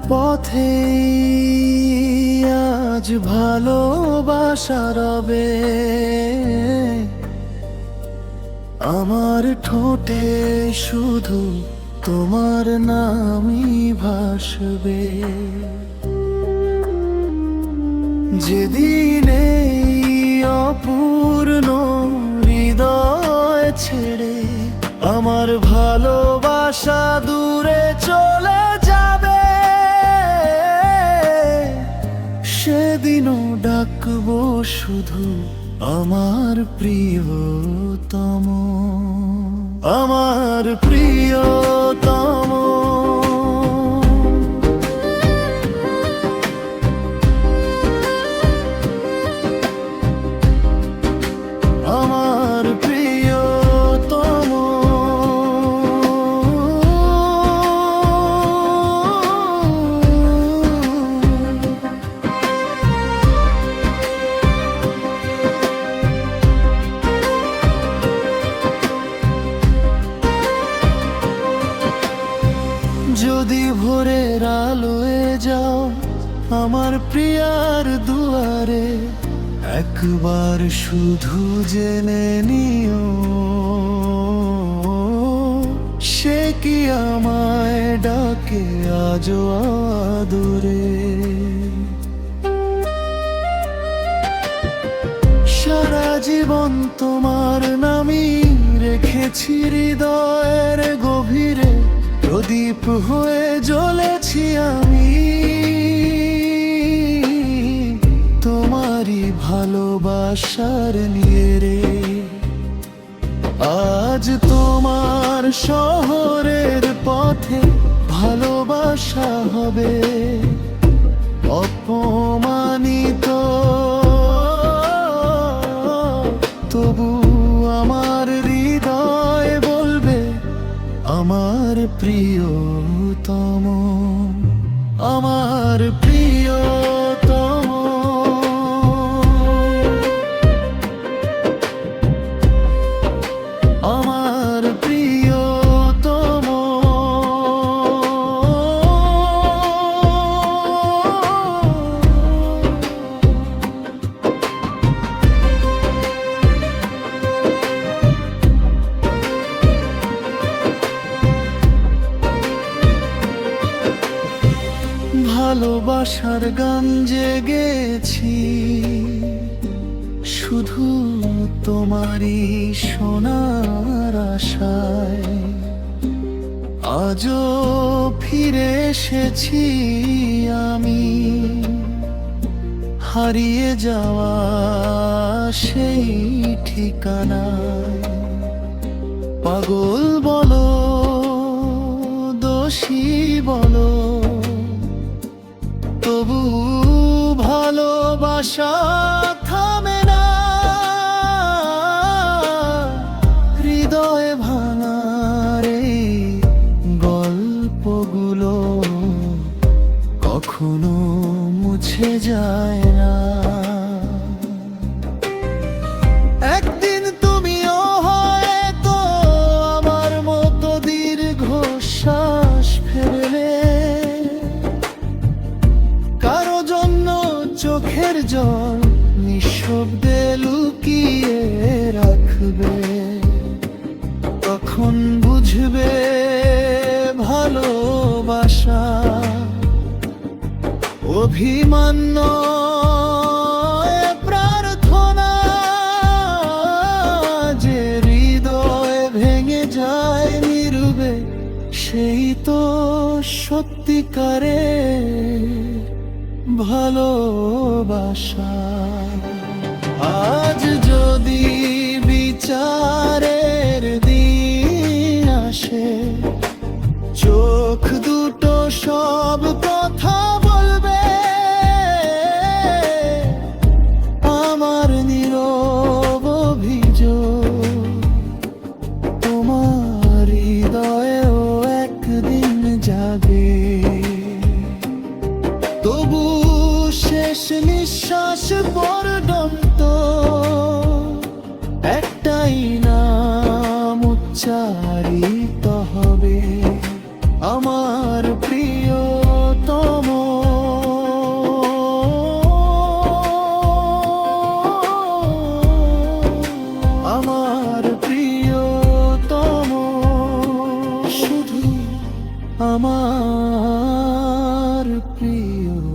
পথে আজ ভালোবাসা রবে, আমার ঠোঁটে শুধু তোমার নামই ভাসবে। যেদিন এই অপূর্ণ হৃদয় ছেড়ে আমার ভালোবাসা দূরে চলে যাবে, সেদিনও ডাকবো শুধু আমার প্রিয়তম, আমার প্রিয়তম। আমার প্রিয়তম, যদি ভোরের আলোয় যাও আমার প্রিয়ার দুয়ারে, একবার শুধু জেনে নিও সে কি আমায় ডাকে আজও আদরে। সারা জীবন তোমার নামই রেখেছি হৃদয়ের গভীরে, প্রদীপ হয়ে জ্বলেছি আমি তোমারই ভালোবাসার নিয়ে রে। আজ তোমার শহরের পথে ভালোবাসা হবে অপমানিত, তবু আমার হৃদয় বলবে আমার প্রিয়তম, আমার প্রিয়তম। আমার প্রিয়তম, ভালোবাসার গান জেগেছি শুধু তোমারই শোনার আশায়। আজও ফিরে এসেছি আমি হারিয়ে যাওয়া সেই ঠিকানায়। পাগল বলো দোষী বলো, তবু ভালোবাসা থামে না। হৃদয় ভাঙার এই গল্পগুলো কখনো মুছে যায় না। একদিন তুমিও হয়তো আমার মতো দীর্ঘশ্বাস ফেললে, কারো জন্য চোখের জল নিঃশব্দে লুকিয়ে রাখবে। তখন বুঝবে ভালোবাসা অভিমান নয়, প্রার্থনা। যে হৃদয় ভেঙে যায় নীরবে, সেই তো সত্যিকারের ভালোবাসা। আজ যদি বিচারের দিন আসে, চোখ দুটো সব কথা বলবে আমার নীরব অভিযোগ। তোমার হৃদয়েও একদিন জাগে, তবু শেষ নিঃশ্বাস পর্যন্ত একটাই নাম উচ্চারিত হবে, আমার প্রিয়তম। আমার প্রিয়।